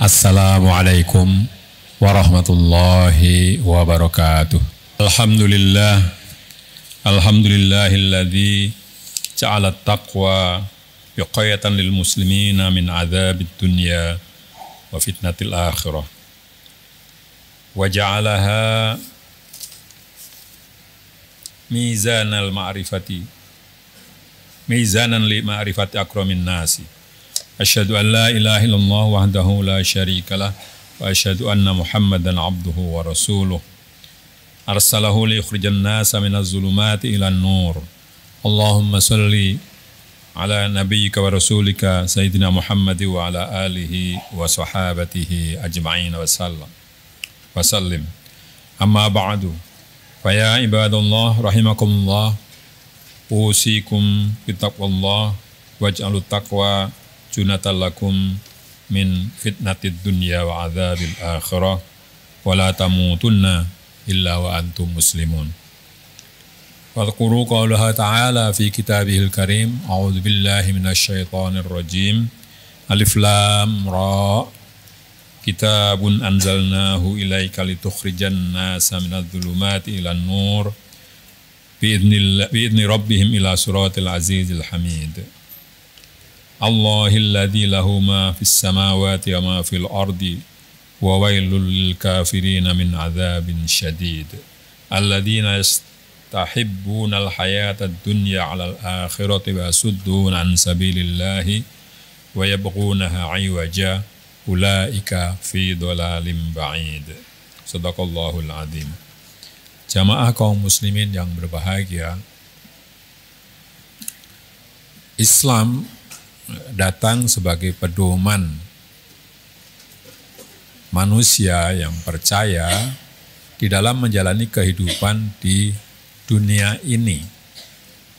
Assalamualaikum warahmatullahi wabarakatuh. Alhamdulillahilladzi ja'ala taqwa wiqayatan lil muslimina min adzabid dunya wa fitnatil akhirah. Wa ja'alaha mizanan li ma'rifati akramin nasi. Asyhadu an la ilaha illallah wahdahu la syarikalah wa asyhadu anna Muhammadan abduhu wa rasuluh. Arsalahu li yukhrijan nasa minaz zulumati ilan nur. Allahumma salli ala nabiyyika wa rasulika sayyidina Muhammad wa ala alihi wa sahabatihi ajma'in wa sallim. Amma ba'du. Fa ya ibadallah rahimakumullah, usikum bittaqwallah waj'alut taqwa junatan lakum min fitnatid dunya wa adzabil akhirah wa la tamutunna illa wa antum muslimun. Wadhkuru qawlaha ta'ala fi kitabihil karim. A'udzu billahi minasy syaithanir rajim. Alif lam ra. Kitabun anzalnahu ilaika litukhrijan nasa minadh dhulumati ilan nur bi'idzni rabbihim ila siratil azizil hamid. Allahilladzi lahu ma fis samawati wa ma fil ardi wa wailul lil kafirina min adzabin syadid. Alladzina yastahibbuna al hayatad dunya 'alal akhirati wa yasudduna an sabilillahi wa yabghunaha 'iwaja ulaika fi dhalalim ba'id. Shadaqallahul adzim. Jamaah kaum muslimin yang berbahagia, Islam datang sebagai pedoman manusia yang percaya di dalam menjalani kehidupan di dunia ini.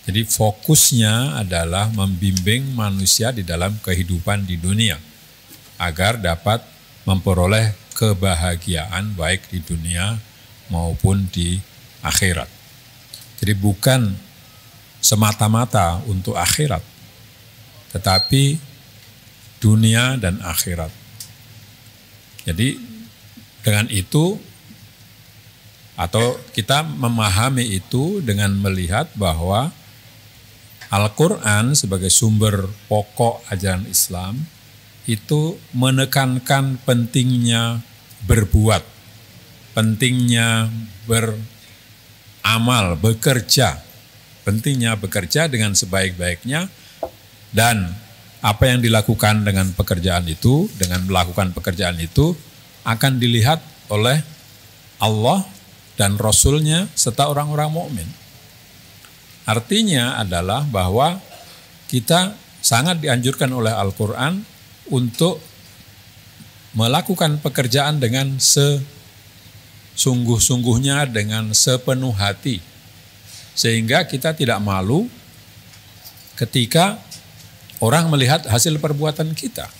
Jadi fokusnya adalah membimbing manusia di dalam kehidupan di dunia agar dapat memperoleh kebahagiaan baik di dunia maupun di akhirat. Jadi bukan semata-mata untuk akhirat, tetapi dunia dan akhirat. Jadi dengan itu, atau kita memahami itu dengan melihat bahwa Al-Quran sebagai sumber pokok ajaran Islam itu menekankan pentingnya berbuat, pentingnya beramal, bekerja, pentingnya bekerja dengan sebaik-baiknya. Dan apa yang dilakukan dengan pekerjaan itu, dengan melakukan pekerjaan itu akan dilihat oleh Allah dan Rasul-Nya serta orang-orang mukmin. Artinya adalah bahwa kita sangat dianjurkan oleh Al-Quran untuk melakukan pekerjaan dengan sesungguh-sungguhnya, dengan sepenuh hati. Sehingga kita tidak malu ketika orang melihat hasil perbuatan kita.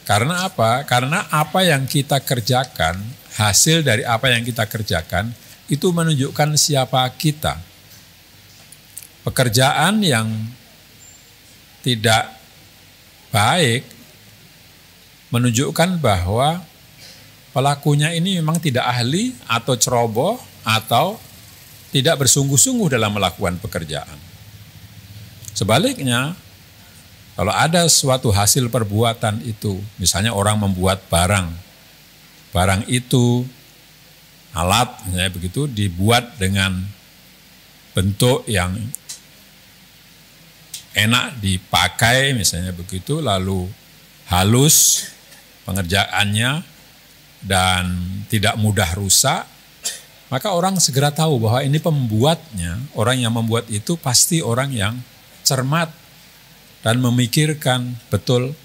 Karena apa? Karena apa yang kita kerjakan, hasil dari apa yang kita kerjakan, itu menunjukkan siapa kita. Pekerjaan yang tidak baik menunjukkan bahwa pelakunya ini memang tidak ahli atau ceroboh atau tidak bersungguh-sungguh dalam melakukan pekerjaan. Sebaliknya, kalau ada suatu hasil perbuatan itu, misalnya orang membuat barang itu, alat, misalnya begitu, dibuat dengan bentuk yang enak dipakai, misalnya begitu, lalu halus pengerjaannya dan tidak mudah rusak, maka orang segera tahu bahwa ini pembuatnya, orang yang membuat itu pasti orang yang cermat dan memikirkan betul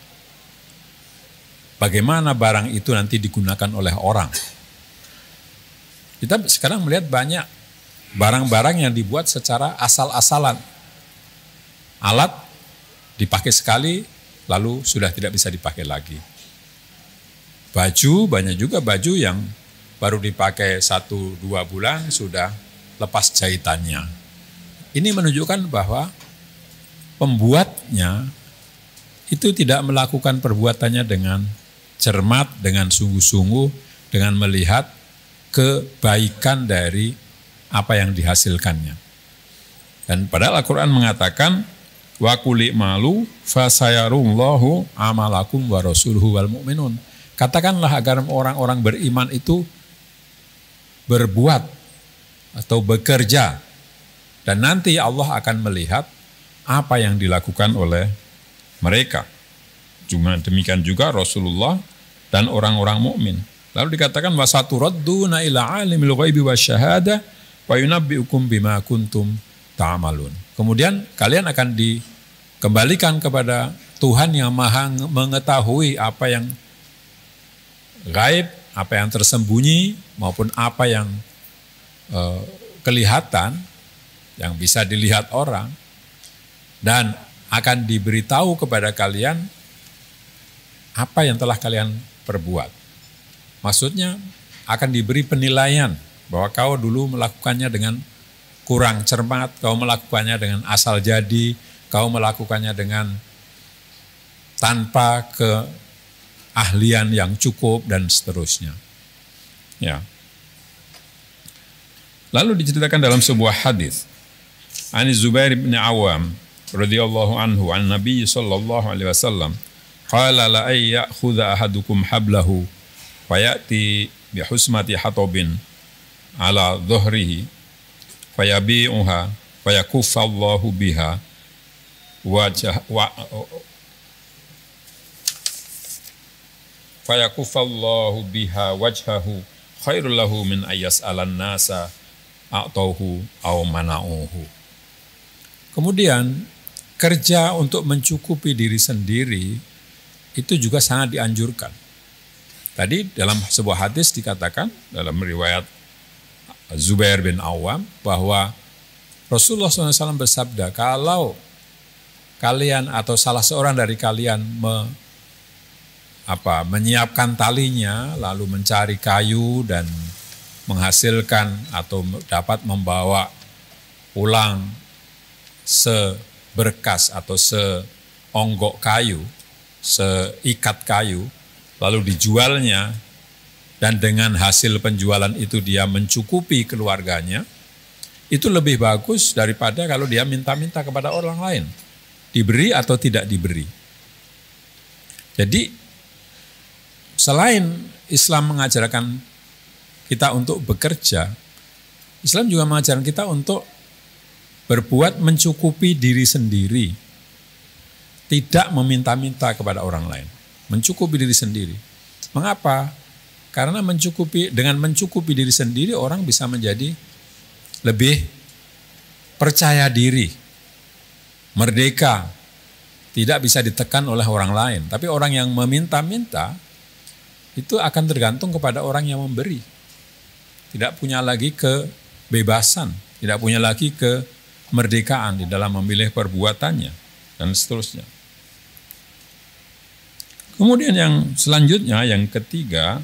bagaimana barang itu nanti digunakan oleh orang. Kita sekarang melihat banyak barang-barang yang dibuat secara asal-asalan. Alat dipakai sekali lalu sudah tidak bisa dipakai lagi. Baju, banyak juga baju yang baru dipakai 1-2 bulan sudah lepas jahitannya. Ini menunjukkan bahwa pembuatnya itu tidak melakukan perbuatannya dengan cermat, dengan sungguh-sungguh, dengan melihat kebaikan dari apa yang dihasilkannya. Dan padahal Al-Quran mengatakan, wa quli malu fasayarullahu amalakum wa rasuluhu wal mu'minun. Katakanlah agar orang-orang beriman itu berbuat atau bekerja, dan nanti Allah akan melihat apa yang dilakukan oleh mereka. Cuma demikian juga Rasulullah dan orang-orang mukmin. Lalu dikatakan wasaturadduna ila alimil ghaibi wasyahada wa yunabbiukum bima kuntum ta'malun. Kemudian kalian akan dikembalikan kepada Tuhan yang Maha mengetahui apa yang gaib, apa yang tersembunyi maupun apa yang kelihatan, yang bisa dilihat orang, dan akan diberitahu kepada kalian apa yang telah kalian perbuat. Maksudnya akan diberi penilaian bahwa kau dulu melakukannya dengan kurang cermat, kau melakukannya dengan asal jadi, kau melakukannya dengan tanpa keahlian yang cukup dan seterusnya. Ya. Lalu diceritakan dalam sebuah hadis, Ani Zubair bin Awam radhiyallahu anhu an Nabi sallallahu alaihi wasallam qala la ay ya'khudha ahadukum hablahu wa ya'ti bi husmati hatabin ala dhuhrihi fayabi'uha fayakuffa Allahu biha fayakufallahu biha wajhahu khairul lahu min ayyas'alan nasa a'tauhu aw mana'uhu. Kemudian kerja untuk mencukupi diri sendiri itu juga sangat dianjurkan. Tadi dalam sebuah hadis dikatakan dalam riwayat Zubair bin Awam bahwa Rasulullah SAW bersabda, kalau kalian atau salah seorang dari kalian menyiapkan talinya, lalu mencari kayu dan menghasilkan atau dapat membawa pulang seberkas atau seonggok kayu, seikat kayu, lalu dijualnya, dan dengan hasil penjualan itu dia mencukupi keluarganya, itu lebih bagus daripada kalau dia minta-minta kepada orang lain, diberi atau tidak diberi. Jadi selain Islam mengajarkan kita untuk bekerja, Islam juga mengajarkan kita untuk berbuat mencukupi diri sendiri, tidak meminta-minta kepada orang lain, mencukupi diri sendiri. Mengapa? Karena dengan mencukupi diri sendiri orang bisa menjadi lebih percaya diri, merdeka, tidak bisa ditekan oleh orang lain. Tapi orang yang meminta-minta itu akan tergantung kepada orang yang memberi. Tidak punya lagi kebebasan, tidak punya lagi kemerdekaan di dalam memilih perbuatannya, dan seterusnya. Kemudian yang selanjutnya, yang ketiga,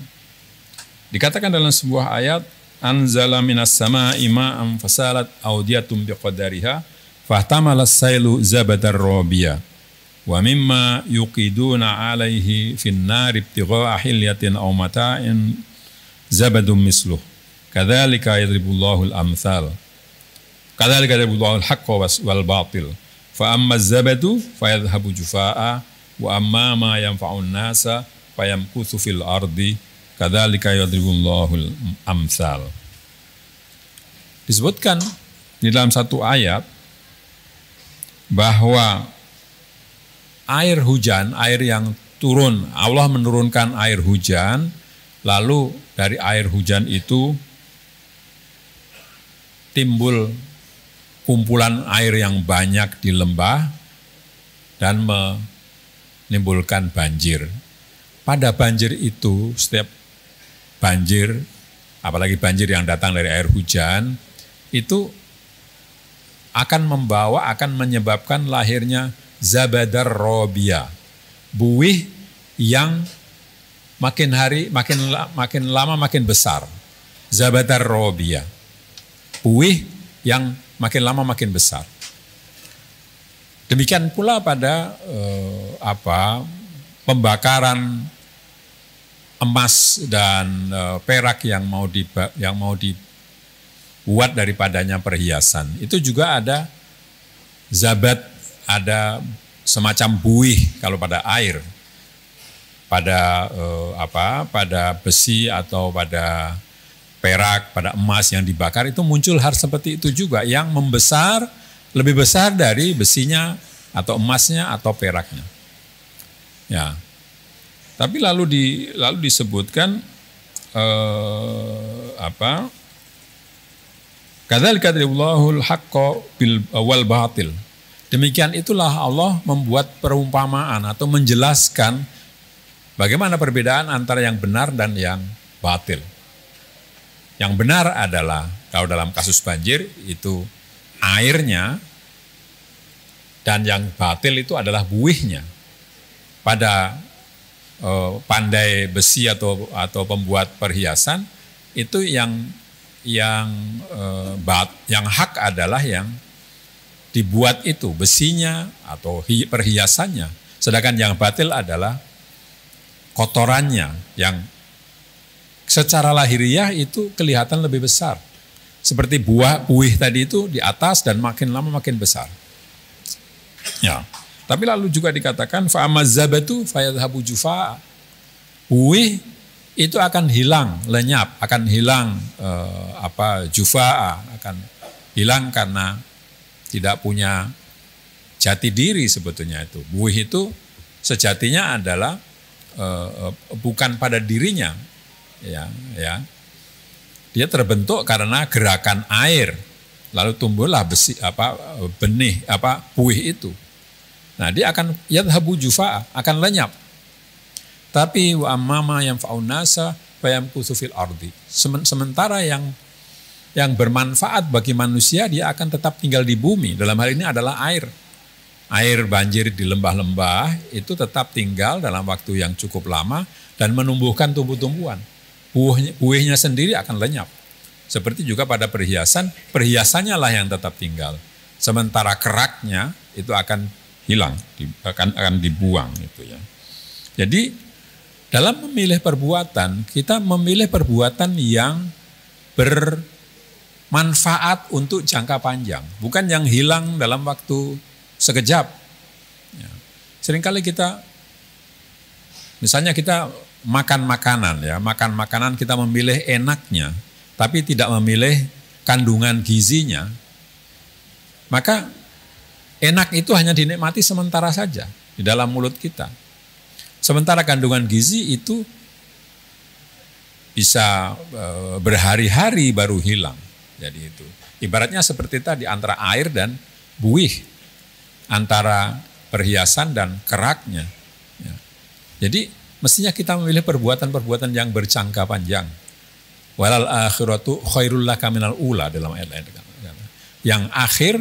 dikatakan dalam sebuah ayat, anzala minas sama'i ma'an fasalat awdiyatum biqadariha fahtamalas sailu zabadar rabiya wa mimma yuqiduna alaihi fin nari ibtigha'a hilyatin aw mata'in zabadum misluh kadzalika yadribullahu al-amthal kadzalika yadribullahu al-haqqa wal batil fa amma az-zabadu fayadhhabu jufaa'a wa amma ma yanfa'un nasa fayamkuthu fil ardi kadzalika yadribullahu al-amthal. Disebutkan di dalam satu ayat bahwa air hujan, air yang turun, Allah menurunkan air hujan, lalu dari air hujan itu timbul kumpulan air yang banyak di lembah dan menimbulkan banjir. Pada banjir itu, setiap banjir, apalagi banjir yang datang dari air hujan, itu akan menyebabkan lahirnya zabadar robia, buih yang makin lama makin besar. Zabadar robia, buih yang makin lama makin besar. Demikian pula pada pembakaran emas dan perak yang mau dibuat daripadanya perhiasan. Itu juga ada zabat, ada semacam buih kalau pada air, pada pada besi atau pada perak, pada emas yang dibakar, itu muncul hal seperti itu juga yang membesar, lebih besar dari besinya atau emasnya atau peraknya. Ya. Tapi lalu disebutkan kadzalika yadribullahu al-haqqa bil wal batil. Demikian itulah Allah membuat perumpamaan atau menjelaskan bagaimana perbedaan antara yang benar dan yang batil. Yang benar adalah kalau dalam kasus banjir itu airnya, dan yang batil itu adalah buihnya. Pada pandai besi atau pembuat perhiasan itu yang hak adalah yang dibuat itu besinya atau perhiasannya, sedangkan yang batil adalah kotorannya yang secara lahiriah itu kelihatan lebih besar, seperti buih tadi itu di atas dan makin lama makin besar. Ya. Tapi lalu juga dikatakan fa'amazzabatu fayadhabu jufa'a. Buih itu akan hilang, lenyap, akan hilang jufa'a, akan hilang karena tidak punya jati diri sebetulnya itu. Buih itu sejatinya adalah bukan pada dirinya, ya. Dia terbentuk karena gerakan air, lalu tumbuhlah benih buih itu. Nah, dia akan yadhabu jufa'a, akan lenyap. Tapi wa ammama yanfa'un nasa fa yamkuthu fil ardi. Sementara yang bermanfaat bagi manusia dia akan tetap tinggal di bumi. Dalam hal ini adalah air. Air banjir di lembah-lembah itu tetap tinggal dalam waktu yang cukup lama dan menumbuhkan tumbuh-tumbuhan. Buihnya sendiri akan lenyap. Seperti juga pada perhiasan, perhiasannya lah yang tetap tinggal. Sementara keraknya itu akan hilang, akan dibuang itu ya. Jadi dalam memilih perbuatan, kita memilih perbuatan yang bermanfaat untuk jangka panjang, bukan yang hilang dalam waktu sekejap. Ya. Seringkali misalnya kita makan makanan kita memilih enaknya, tapi tidak memilih kandungan gizinya, maka enak itu hanya dinikmati sementara saja di dalam mulut kita. Sementara kandungan gizi itu bisa berhari-hari baru hilang. Jadi itu ibaratnya seperti tadi antara air dan buih, antara perhiasan dan keraknya. Ya. Jadi mestinya kita memilih perbuatan-perbuatan yang berjangka panjang. Walal akhiratu khairul laka minal ula dalam ayat lain. Yang akhir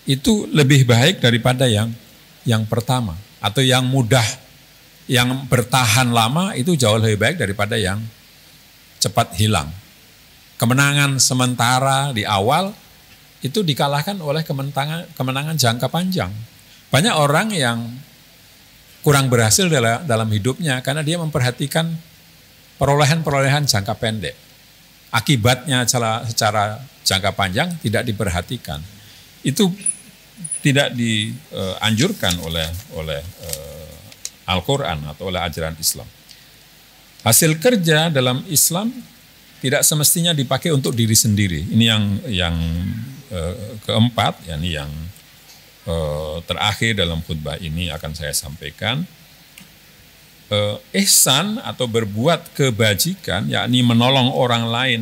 itu lebih baik daripada yang pertama, atau yang mudah, yang bertahan lama itu jauh lebih baik daripada yang cepat hilang. Kemenangan sementara di awal itu dikalahkan oleh kemenangan jangka panjang. Banyak orang yang kurang berhasil dalam hidupnya karena dia memperhatikan perolehan jangka pendek. Akibatnya secara jangka panjang tidak diperhatikan. Itu tidak dianjurkan oleh Al-Quran atau oleh ajaran Islam. Hasil kerja dalam Islam tidak semestinya dipakai untuk diri sendiri. Ini yang keempat, yakni yang terakhir dalam khutbah ini akan saya sampaikan. Ihsan atau berbuat kebajikan, yakni menolong orang lain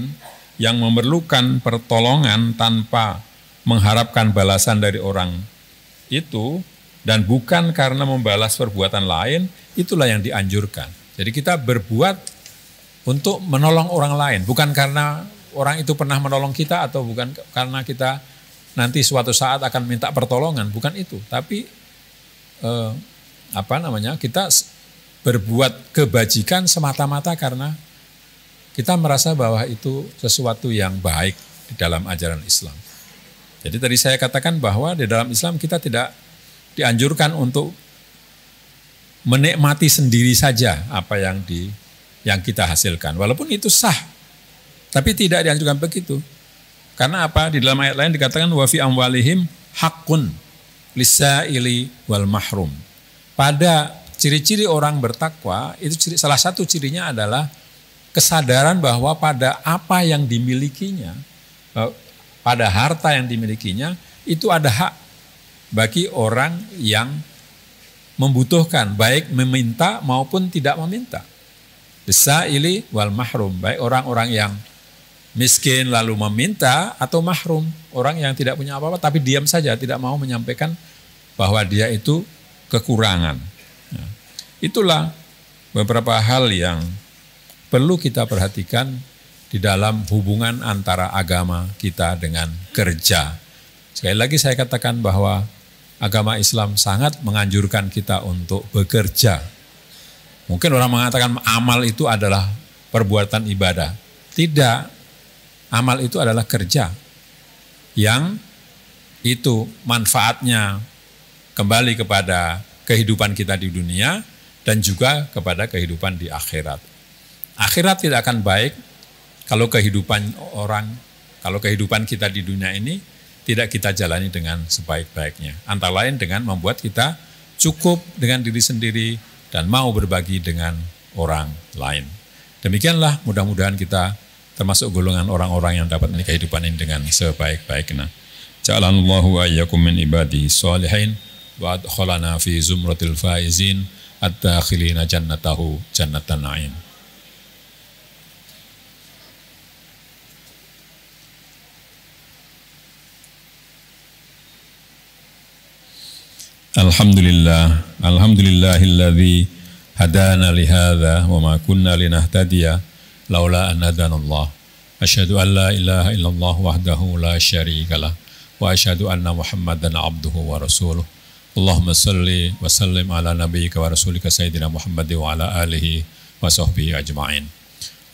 yang memerlukan pertolongan tanpa mengharapkan balasan dari orang itu, dan bukan karena membalas perbuatan lain, itulah yang dianjurkan. Jadi kita berbuat untuk menolong orang lain, bukan karena orang itu pernah menolong kita atau bukan karena kita nanti suatu saat akan minta pertolongan, bukan itu. Tapi kita berbuat kebajikan semata-mata karena kita merasa bahwa itu sesuatu yang baik di dalam ajaran Islam. Jadi tadi saya katakan bahwa di dalam Islam kita tidak dianjurkan untuk menikmati sendiri saja apa yang kita hasilkan. Walaupun itu sah, tapi tidak dianjurkan begitu. Karena apa? Di dalam ayat lain dikatakan wa fi amwalihim haqqun lis-sa'ili wal mahrum. Pada ciri-ciri orang bertakwa, itu salah satu cirinya adalah kesadaran bahwa pada apa yang dimilikinya, pada harta yang dimilikinya, itu ada hak bagi orang yang membutuhkan, baik meminta maupun tidak meminta. Lis-sa'ili wal mahrum, baik orang-orang yang miskin lalu meminta atau mahrum, orang yang tidak punya apa-apa tapi diam saja, tidak mau menyampaikan bahwa dia itu kekurangan. Nah, itulah beberapa hal yang perlu kita perhatikan di dalam hubungan antara agama kita dengan kerja. Sekali lagi saya katakan bahwa agama Islam sangat menganjurkan kita untuk bekerja. Mungkin orang mengatakan amal itu adalah perbuatan ibadah. Tidak, amal itu adalah kerja. Yang itu manfaatnya kembali kepada kehidupan kita di dunia dan juga kepada kehidupan di akhirat. Akhirat tidak akan baik kalau kehidupan kita di dunia ini tidak kita jalani dengan sebaik-baiknya. Antara lain dengan membuat kita cukup dengan diri sendiri dan mau berbagi dengan orang lain. Demikianlah mudah-mudahan kita termasuk golongan orang-orang yang dapat menikah kehidupan ini dengan sebaik-baiknya. Ja'alanallahu wa iyyakum min ibadihi sholihin wa adkhalana fi zumratil faizin ad-dakhilina jannatahu jannatan na'im. Alhamdulillahilladzi hadana lihadza wa ma kunna linahtadiya laula an hadanallah. Asyhadu an la ilaha illallah wahdahu la syarikalah wa asyhadu anna Muhammadan abduhu wa rasuluh. Allahumma salli wa sallim ala nabiyyika wa rasulika sayyidina Muhammad wa ala alihi wa sahbihi ajma'in.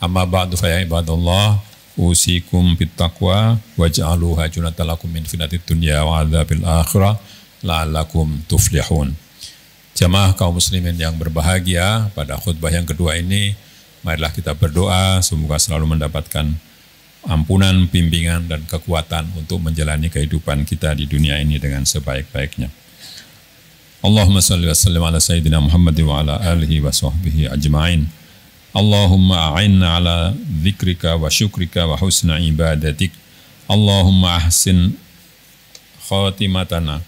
Amma ba'du fa ya ibadallah, usikum bittaqwa waj'aluha junatan lakum min fitnatid dunya wa adzabil akhirah la'allakum tuflihun. Jamaah kaum muslimin yang berbahagia, pada khutbah yang kedua ini, marilah kita berdoa semoga selalu mendapatkan ampunan, bimbingan, dan kekuatan untuk menjalani kehidupan kita di dunia ini dengan sebaik-baiknya. Allahumma salli wa sallim ala sayyidina Muhammad wa ala alihi wa sahbihi ajma'in. Allahumma a'inna ala dzikrika wa syukrika wa husna ibadatik. Allahumma ahsin khatimatana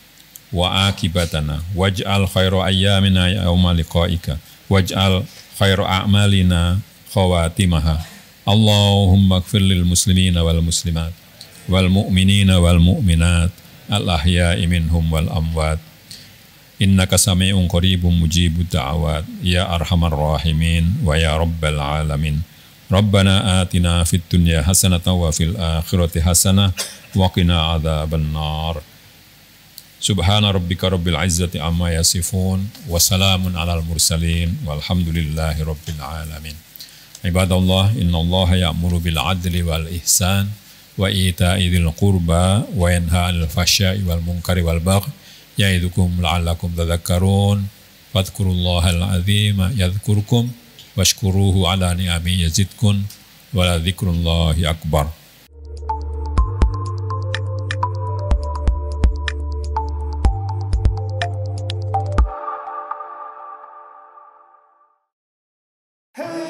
wa akibatana waj'al khairu ayyamina yawma liqa'ika waj'al khairu a'malina khawatimaha. Allahumma ighfir lil muslimina wal muslimat wal mu'minina wal mu'minat al ahya'i minhum wal amwat innaka sami'un qaribun mujibud da'awat ya arhamar rahimin wa ya rabbal alamin. Rabbana atina fid dunya hasanatan wa fil akhirati hasanah wa qina adzaban nar. Subhana rabbika rabbil izzati amma yasifun wa salamun alal mursalin walhamdulillahi rabbil alamin. Ibadallah, innallaha ya'muru bil adli wal ihsan wa ita'i dzil qurba wa yanha 'anil fahsya'i wal munkari wal baghi ya'idukum la'allakum tadhakkarun. Fadhkurullahal 'azima yadhkurkum washkuruhu 'ala ni'amihi yazidkum wa la dzikrullahi akbar. Hey!